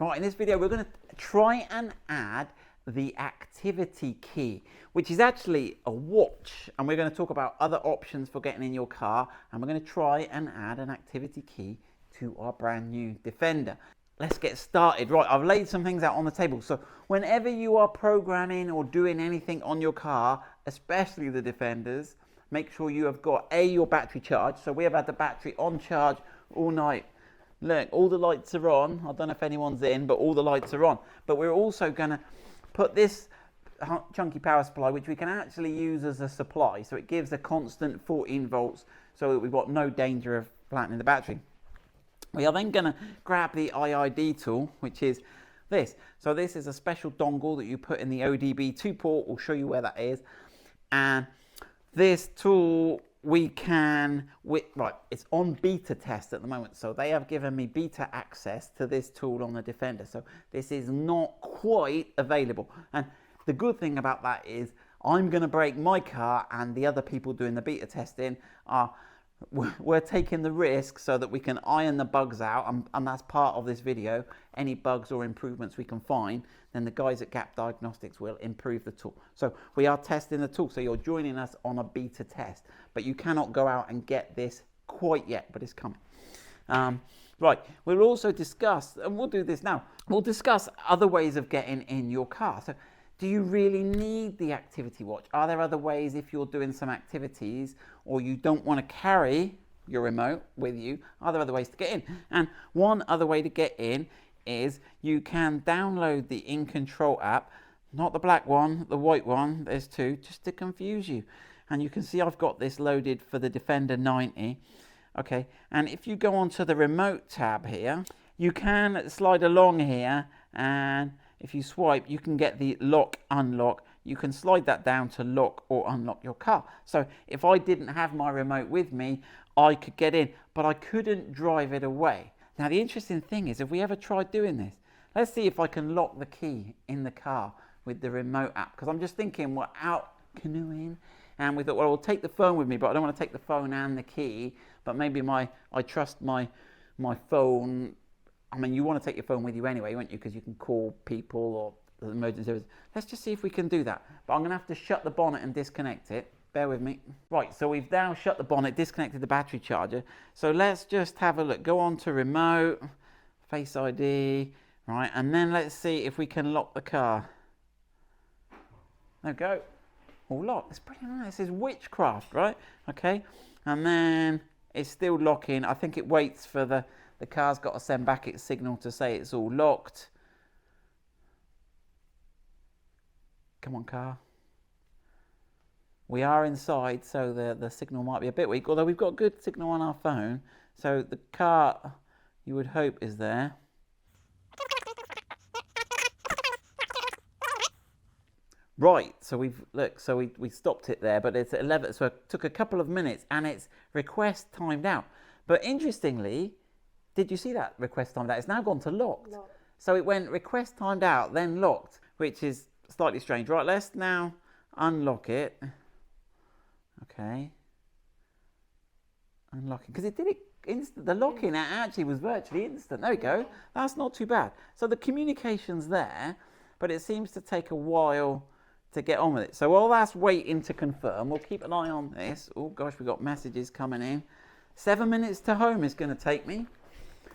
Right, in this video we're going to try and add the activity key, which is actually a watch, and we're going to talk about other options for getting in your car, and we're going to try and add an activity key to our brand new Defender. Let's get started. Right, I've laid some things out on the table. So whenever you are programming or doing anything on your car, especially the Defenders, make sure you have got your battery charged. So we have had the battery on charge all night. Look, all the lights are on. I don't know if anyone's in, but all the lights are on. But we're also going to put this chunky power supply, which we can actually use as a supply. So it gives a constant 14 volts so that we've got no danger of flattening the battery. We are then going to grab the IID tool, which is this. So this is a special dongle that you put in the ODB 2 port. We'll show you where that is. And this tool, right, it's on beta test at the moment, so they have given me beta access to this tool on the Defender, so this is not quite available. And the good thing about that is I'm going to break my car, and the other people doing the beta testing we're taking the risk so that we can iron the bugs out, and that's part of this video. Any bugs or improvements we can find, then the guys at GAP Diagnostics will improve the tool. So we are testing the tool, so you're joining us on a beta test, but you cannot go out and get this quite yet, but it's coming. Right, we'll also discuss, and we'll do this now, we'll discuss other ways of getting in your car. So do you really need the activity watch? Are there other ways, if you're doing some activities or you don't want to carry your remote with you, are there other ways to get in? And one other way to get in is you can download the In Control app, not the black one, the white one, there's two, just to confuse you. And you can see I've got this loaded for the Defender 90. Okay, and if you go onto the remote tab here, you can slide along here, and if you swipe, you can get the lock, unlock. You can slide that down to lock or unlock your car. So if I didn't have my remote with me, I could get in, but I couldn't drive it away. Now, the interesting thing is, if we ever tried doing this, let's see if I can lock the key in the car with the remote app. Because I'm just thinking, we're out canoeing, and we thought, well, I'll take the phone with me, but I don't want to take the phone and the key. But maybe I trust my phone. I mean, you want to take your phone with you anyway, won't you? Because you can call people or the emergency service. Let's just see if we can do that. But I'm going to have to shut the bonnet and disconnect it. Bear with me. Right, so we've now shut the bonnet, disconnected the battery charger. So let's just have a look. Go on to remote, Face ID, right? And then let's see if we can lock the car. There we go. All locked. It's pretty nice. This is witchcraft, right? Okay. And then it's still locking. I think it waits for the car's got to send back its signal to say it's all locked. Come on, car. We are inside, so the signal might be a bit weak, although we've got good signal on our phone. So the car, you would hope, is there. Right, so we stopped it there, but it's at 11, so it took a couple of minutes, and it's request timed out. But interestingly, did you see that request timed out? It's now gone to locked. So it went request timed out, then locked, which is slightly strange. Right, let's now unlock it. Okay. Unlocking, because it did it instant. The locking actually was virtually instant. There we go. That's not too bad. So the communication's there, but it seems to take a while to get on with it. So while that's waiting to confirm, we'll keep an eye on this. Oh gosh, we've got messages coming in. 7 minutes to home is going to take me.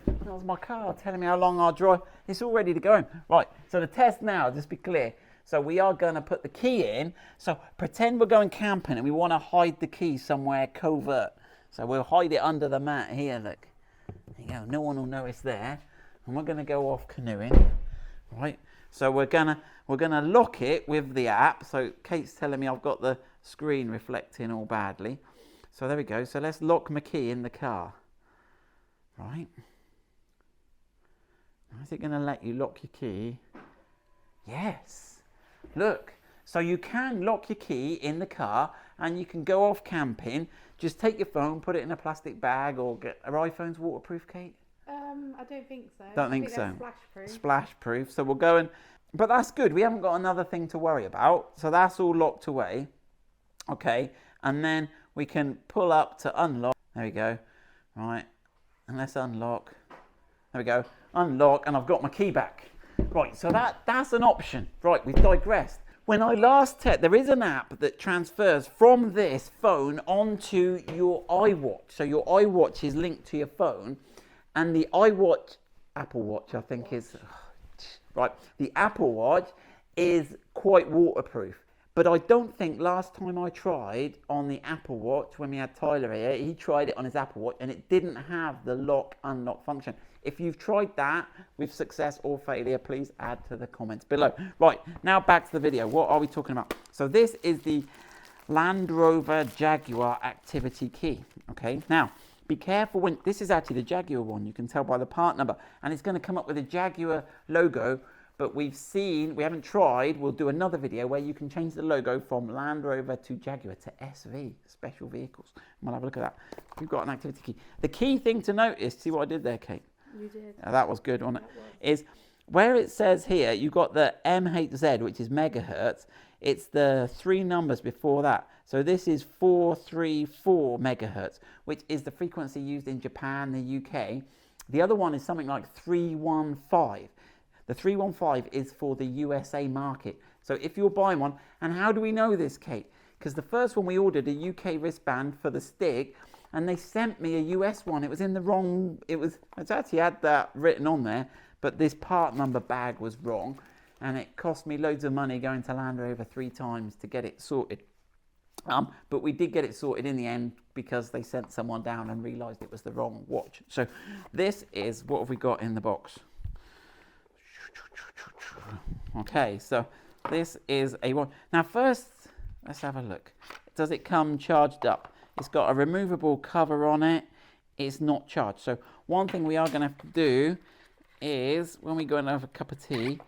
That was my car telling me how long I'll drive. It's all ready to go. Right, so the test now, just be clear. So we are going to put the key in. So pretend we're going camping and we want to hide the key somewhere covert. So we'll hide it under the mat here, look. There you go, no one will know it's there. And we're going to go off canoeing. Right, so we're gonna lock it with the app. So Kate's telling me I've got the screen reflecting all badly. So there we go. So let's lock my key in the car. Right. Is it going to let you lock your key? Yes. Look. So you can lock your key in the car, and you can go off camping. Just take your phone, put it in a plastic bag, or are iPhones waterproof, Kate? I don't think so. Don't think so. Splash-proof. Splash-proof. So we'll go and... But that's good. We haven't got another thing to worry about. So that's all locked away. Okay. And then we can pull up to unlock. There we go. Right. And let's unlock. There we go. Unlock, and I've got my key back. Right, so that's an option. Right, we've digressed. When I last checked, there is an app that transfers from this phone onto your iWatch. So your iWatch is linked to your phone, and the Apple Watch, I think is, right, the Apple Watch is quite waterproof. But I don't think last time I tried on the Apple Watch, when we had Tyler here, he tried it on his Apple Watch and it didn't have the lock unlock function. If you've tried that with success or failure, please add to the comments below. Right, now back to the video. What are we talking about? So this is the Land Rover Jaguar activity key. Okay, now be careful when, this is actually the Jaguar one, you can tell by the part number, and it's going to come up with a Jaguar logo. But we haven't tried, we'll do another video where you can change the logo from Land Rover to Jaguar to SV, special vehicles. And we'll have a look at that. We've got an activity key. The key thing to notice, see what I did there, Kate? You did. That was good, wasn't it? Is where it says here, you've got the MHZ, which is megahertz. It's the 3 numbers before that. So this is 434 megahertz, which is the frequency used in Japan, the UK. The other one is something like 315. The 315 is for the USA market. So if you're buying one, and how do we know this, Kate? Because the first one we ordered a UK wristband for the stick, and they sent me a US one. It was in the wrong, it actually had that written on there, but this part number bag was wrong, and it cost me loads of money going to Land Rover 3 times to get it sorted. But we did get it sorted in the end because they sent someone down and realised it was the wrong watch. So this is, what have we got in the box? Okay, so this is a one. Now first, let's have a look. Does it come charged up? It's got a removable cover on it. It's not charged. So one thing we are going to have to do is, when we go and have a cup of tea,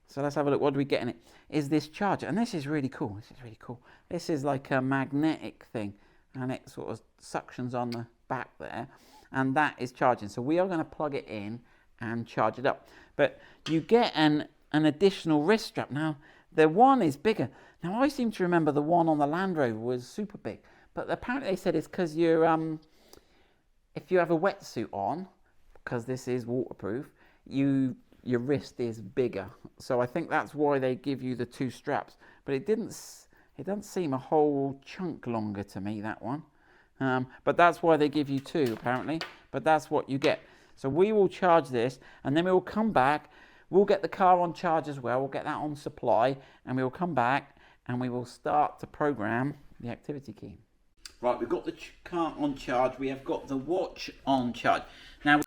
so let's have a look, what do we get in it? Is this charger, and this is really cool. This is really cool. This is like a magnetic thing, and it sort of suctions on the back there, and that is charging. So we are going to plug it in and charge it up. But you get an additional wrist strap. Now, the one is bigger. Now, I seem to remember the one on the Land Rover was super big. But apparently they said it's because you're, if you have a wetsuit on, because this is waterproof, your wrist is bigger. So I think that's why they give you the 2 straps. But it doesn't seem a whole chunk longer to me, that one. But that's why they give you 2, apparently. But that's what you get. So we will charge this, and then we will come back. We'll get the car on charge as well. We'll get that on supply, and we will come back, and we will start to program the activity key. Right, we've got the car on charge. We have got the watch on charge. Now,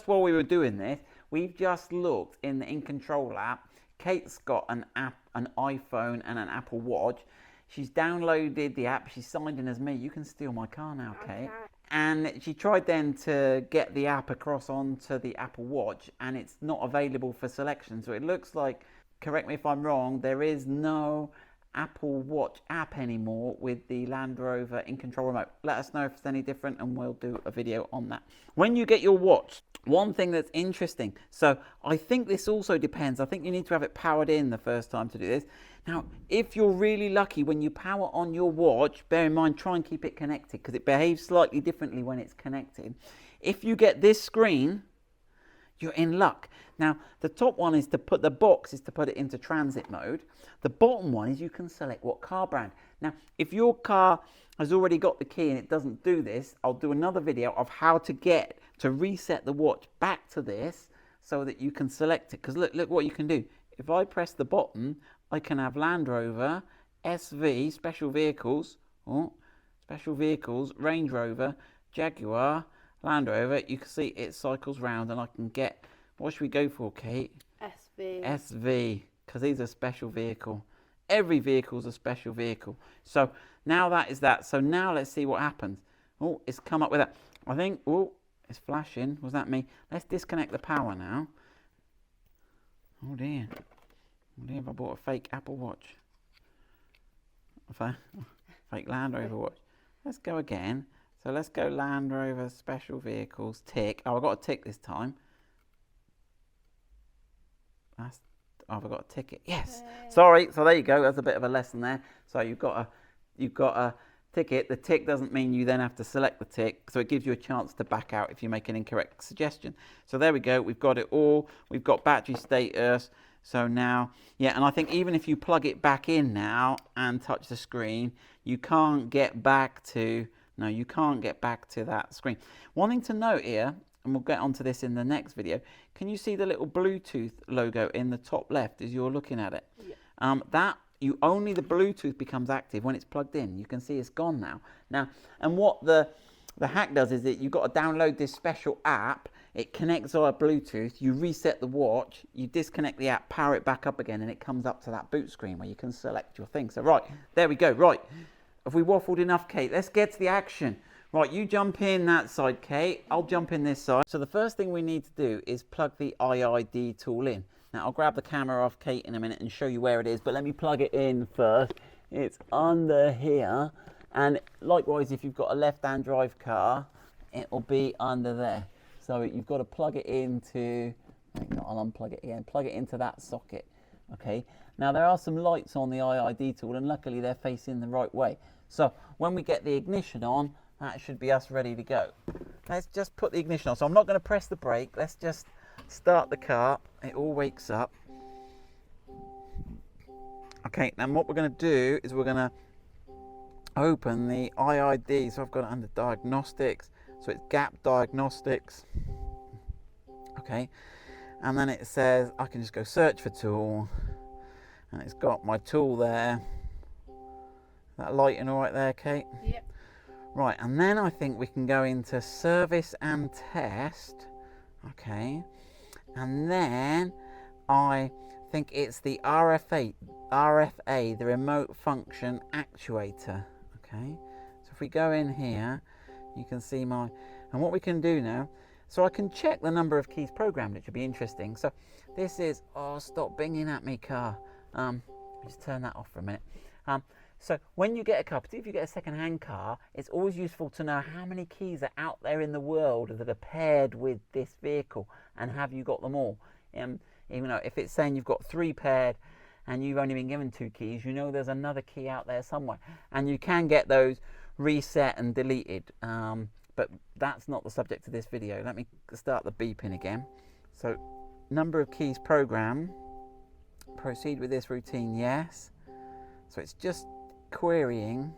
while we were doing this, we've just looked in the In Control app. Kate's got an app, an iPhone, and an Apple Watch. She's downloaded the app. She's signed in as me. You can steal my car now, Kate. Okay. And she tried then to get the app across onto the Apple Watch, and it's not available for selection. So it looks like, correct me if I'm wrong, there is no Apple Watch app anymore with the Land Rover In Control remote. Let us know if it's any different, and we'll do a video on that. When you get your watch, one thing that's interesting, so I think this also depends. I think you need to have it powered in the first time to do this. Now, if you're really lucky, when you power on your watch, bear in mind, try and keep it connected because it behaves slightly differently when it's connected. If you get this screen, you're in luck. Now, the top one is to put the box is to put it into transit mode. The bottom one is you can select what car brand. Now, if your car has already got the key and it doesn't do this, I'll do another video of how to reset the watch back to this so that you can select it. Because look what you can do. If I press the button, I can have Land Rover, SV, special vehicles, Range Rover, Jaguar, Land Rover. You can see it cycles round, and I can get, what should we go for, Kate? SV, because he's a special vehicle. Every vehicle's a special vehicle. So now that is that. So now let's see what happens. Oh, it's come up with that. I think, oh, it's flashing. Was that me? Let's disconnect the power now. Oh dear. Oh dear, I bought a fake Apple Watch. Fake Land Rover watch. Let's go again. So let's go Land Rover special vehicles, tick. Oh, I've got a tick this time. I've got a ticket. Yes. Sorry. So there you go. That's a bit of a lesson there. So you've got a tick it. The tick doesn't mean you then have to select the tick, so it gives you a chance to back out if you make an incorrect suggestion. So there we go, we've got it all. We've got battery status. So now, yeah, and I think even if you plug it back in now and touch the screen, you can't get back to, no, you can't get back to that screen. One thing to note here, and we'll get onto this in the next video, can you see the little Bluetooth logo in the top left as you're looking at it? Yeah. Only the Bluetooth becomes active when it's plugged in. You can see it's gone now. And what the hack does is that you've got to download this special app. It connects via Bluetooth. You reset the watch, you disconnect the app, power it back up again, and it comes up to that boot screen where you can select your thing. So right, there we go. Right, have we waffled enough, Kate? Let's get to the action. Right, you jump in that side, Kate. I'll jump in this side. So the first thing we need to do is plug the IID tool in. Now, I'll grab the camera off Kate in a minute and show you where it is, but let me plug it in first. It's under here, and likewise, if you've got a left-hand drive car, it will be under there. So you've got to plug it into, I'll unplug it again, plug it into that socket, okay? Now, there are some lights on the IID tool, and luckily they're facing the right way. So when we get the ignition on, that should be us ready to go. Let's just put the ignition on. So I'm not going to press the brake. Let's just start the car. It all wakes up. Okay, now what we're going to do is we're going to open the IID. So I've got it under Diagnostics. So it's GAP Diagnostics. Okay, and then it says I can just go search for tool, and it's got my tool there. That lighting all right there, Kate? Yep. Right, and then I think we can go into service and test. Okay, and then I think it's the RFA, the remote function actuator. Okay, so if we go in here, you can see and what we can do now, so I can check the number of keys programmed, which would be interesting. So this is, oh, stop binging at me, car. Just turn that off for a minute. So when you get a car, particularly if you get a second-hand car, it's always useful to know how many keys are out there in the world that are paired with this vehicle, and have you got them all? Even though if it's saying you've got 3 paired and you've only been given 2 keys, you know there's another key out there somewhere, and you can get those reset and deleted, but that's not the subject of this video. Let me start the beeping again. So number of keys program, proceed with this routine, yes. So it's just querying.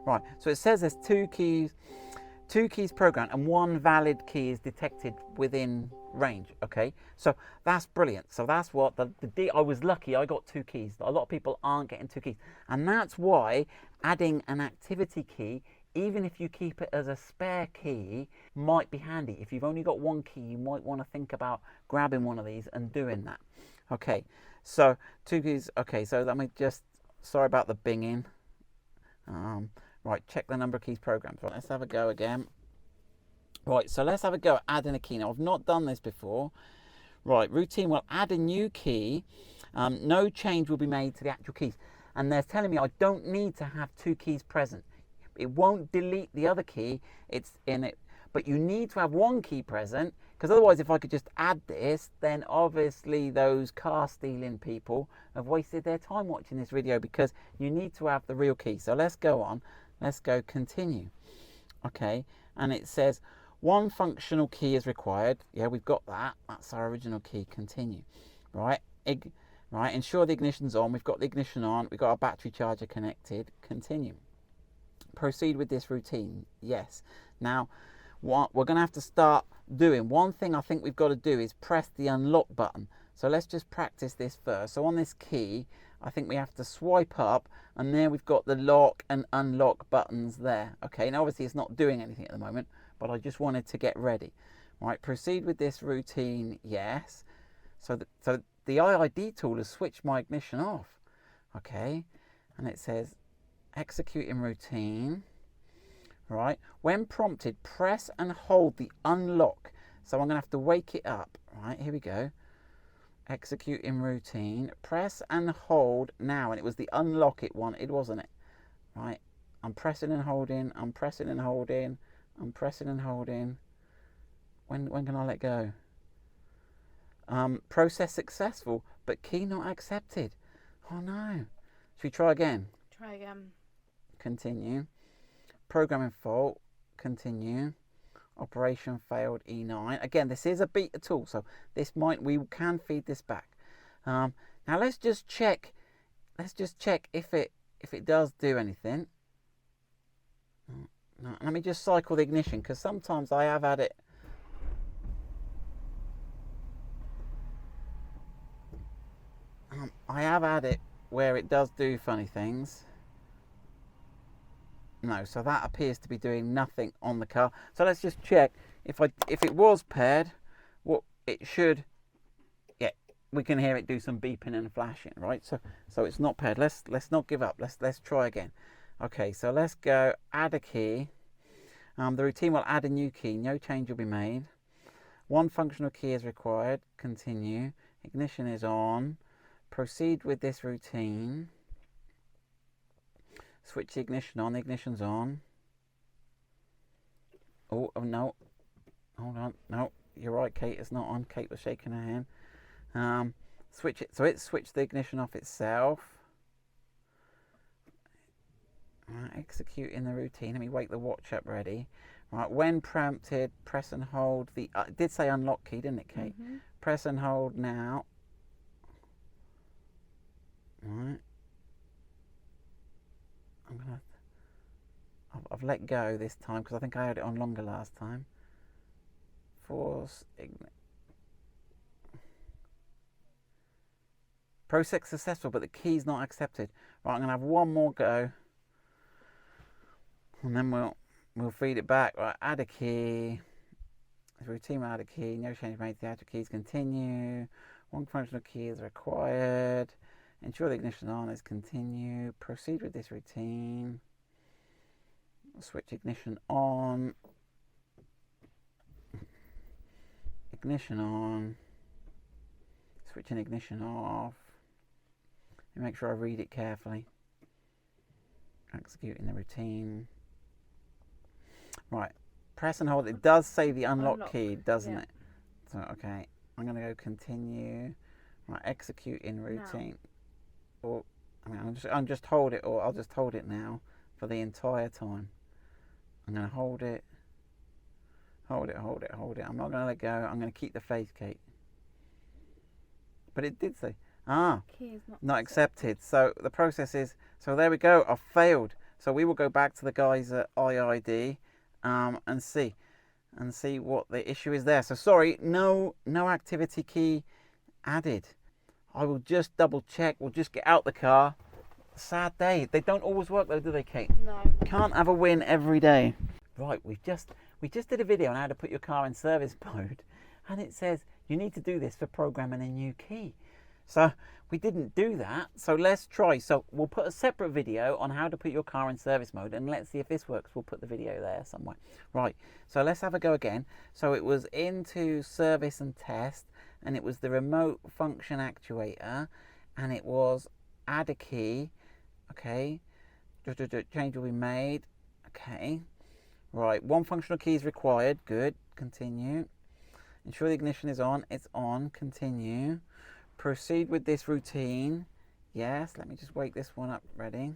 Right, so it says there's 2 keys programmed and 1 valid key is detected within range. Okay, so that's brilliant. So that's what I was lucky. I got 2 keys. A lot of people aren't getting 2 keys, and that's why adding an activity key, even if you keep it as a spare key, might be handy. If you've only got 1 key, you might want to think about grabbing one of these and doing that. Okay, so 2 keys. Okay, so let me just, sorry about the binging. Right, check the number of keys programmed. Right, let's have a go again. Right, so let's have a go at adding a key. Now, I've not done this before. Right, routine will add a new key. No change will be made to the actual keys. And they're telling me I don't need to have 2 keys present. It won't delete the other key. It's in it. But you need to have 1 key present, because otherwise if I could just add this, then obviously those car stealing people have wasted their time watching this video, because you need to have the real key. So let's go on. Let's go continue. Okay, and it says 1 functional key is required. Yeah, we've got that. That's our original key. Continue. Right. Right. Ensure the ignition's on. We've got the ignition on. We've got our battery charger connected. Continue. Proceed with this routine. Yes. Now, what we're going to have to start doing, one thing I think we've got to do is press the unlock button. So let's just practice this first. So on this key, I think we have to swipe up, and there we've got the lock and unlock buttons there. Okay, now obviously it's not doing anything at the moment, but I just wanted to get ready. Right, proceed with this routine, yes. So the IID tool has switched my ignition off. Okay, and it says executing routine. Right, when prompted, press and hold the unlock. So I'm going to have to wake it up. Right, here we go. Executing routine. Press and hold now. And it was the unlock it wanted, wasn't it? Right, I'm pressing and holding. I'm pressing and holding. I'm pressing and holding. When can I let go? Process successful, but key not accepted. Oh no. Should we try again? Try again. Continue. Programming fault. Continue. Operation failed E9. Again, this is a beta tool, so this we can feed this back. Now let's just check. Let's just check if it does do anything. No, let me just cycle the ignition, because sometimes I have had it. I have had it where it does do funny things. No, so that appears to be doing nothing on the car. So let's just check if it was paired, what it should. Yeah, we can hear it do some beeping and flashing, right? So it's not paired. Let's not give up. Let's try again. Okay, so let's go add a key. The routine will add a new key. No change will be made. One functional key is required. Continue. Ignition is on. Proceed with this routine. Switch the ignition on. The ignition's on. Oh no. Hold on. No, you're right, Kate. It's not on. Kate was shaking her hand. Switch it. So it switched the ignition off itself. Right, executing the routine. Let me wake the watch up ready. Right, when prompted, press and hold the. It did say unlock key, didn't it, Kate? Mm-hmm. Press and hold now. Right. I've let go this time because I think I had it on longer last time. Force ignite. Process successful, but the key's not accepted. Right, I'm gonna have one more go, and then we'll feed it back. Right, add a key. Routine will add a key. No change made to the actual keys. Continue. One functional key is required. Ensure the ignition on is continue. Proceed with this routine. Switch ignition on. Ignition on. Switching ignition off. And make sure I read it carefully. Executing the routine. Right. Press and hold. It does say the unlock key, doesn't it? So, okay. I'm going to go continue. Right. Execute in routine. Or, I mean, I'll just hold it, or I'll just hold it now for the entire time. I'm going to hold it. Hold it. I'm not going to let go. I'm going to keep the faith, Kate. But it did say, key is not accepted. So the process is, so there we go. I've failed. So we will go back to the guys at IID and see what the issue is there. So sorry, no activity key added. I will just double check. We'll just get out the car. Sad day. They don't always work though, do they, Kate? No. Can't have a win every day. Right, we just did a video on how to put your car in service mode, and it says you need to do this for programming a new key. So we didn't do that. So let's try. So we'll put a separate video on how to put your car in service mode, and let's see if this works. We'll put the video there somewhere. Right. So let's have a go again. So it was into service and test, and it was the remote function actuator, and it was add a key. Okay. Change will be made. Okay. Right. One functional key is required. Good. Continue. Ensure the ignition is on. It's on. Continue. Proceed with this routine. Yes. Let me just wake this one up. Ready.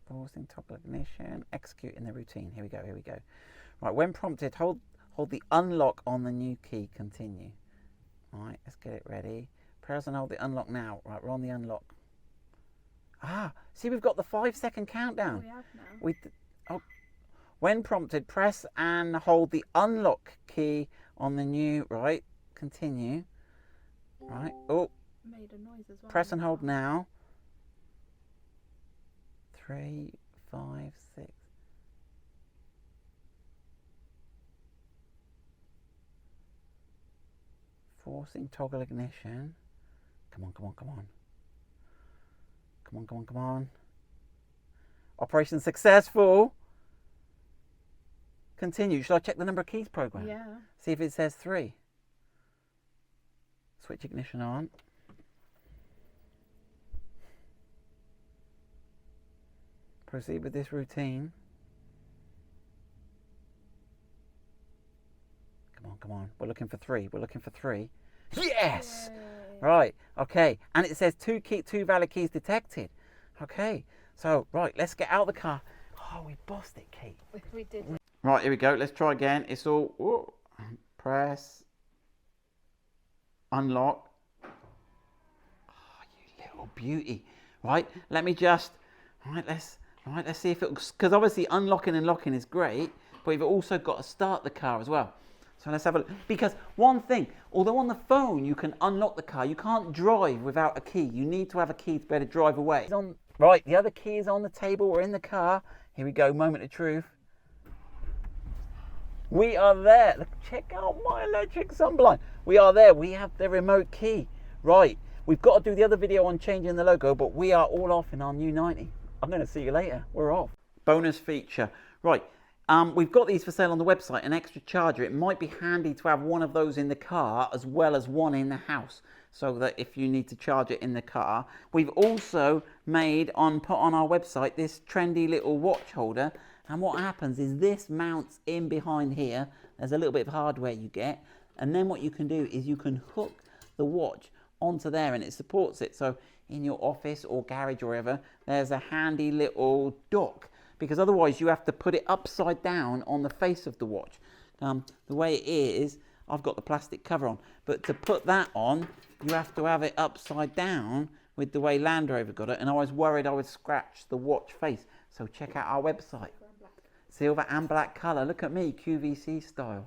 Forcing toggle ignition. Executing the routine. Here we go. Right. When prompted, hold the unlock on the new key. Continue. Right. Let's get it ready. Press and hold the unlock now. Right. We're on the unlock. See, we've got the 5-second countdown. We have now. When prompted, press and hold the unlock key on the new. Right. Continue. Right. Oh. Made a noise as well. Press and hold now. 3, 5, 6. Forcing toggle ignition. Come on. Operation successful. Continue. Should I check the number of keys program? Yeah. See if it says 3. Switch ignition on. Proceed with this routine. Come on. We're looking for 3. Yes! Yay. Right, okay. And it says two valid keys detected. Okay, so, right, let's get out of the car. Oh, we bossed it, Kate. We did. Right, here we go. Let's try again. It's all, ooh, press, unlock. Oh, you little beauty. Right, let me just, let's see if it, because obviously unlocking and locking is great, but you've also got to start the car as well. So let's have a look. Because one thing, although on the phone you can unlock the car, you can't drive without a key. You need to have a key to be able to drive away. Right, the other key is on the table. We're in the car. Here we go, moment of truth. We are there. Look, check out my electric sunblind. We are there. We have the remote key. Right, we've got to do the other video on changing the logo, but we are all off in our new 90. I'm going to see you later. We're off. Bonus feature. Right. We've got these for sale on the website, an extra charger. It might be handy to have one of those in the car as well as one in the house, so that if you need to charge it in the car. We've also put on our website this trendy little watch holder, and what happens is this mounts in behind here. There's a little bit of hardware you get, and then what you can do is you can hook the watch onto there and it supports it. So in your office or garage or wherever, there's a handy little dock, because otherwise you have to put it upside down on the face of the watch. The way it is, I've got the plastic cover on, but to put that on, you have to have it upside down with the way Land Rover got it, and I was worried I would scratch the watch face. So check out our website. Silver and black colour. Look at me, QVC style.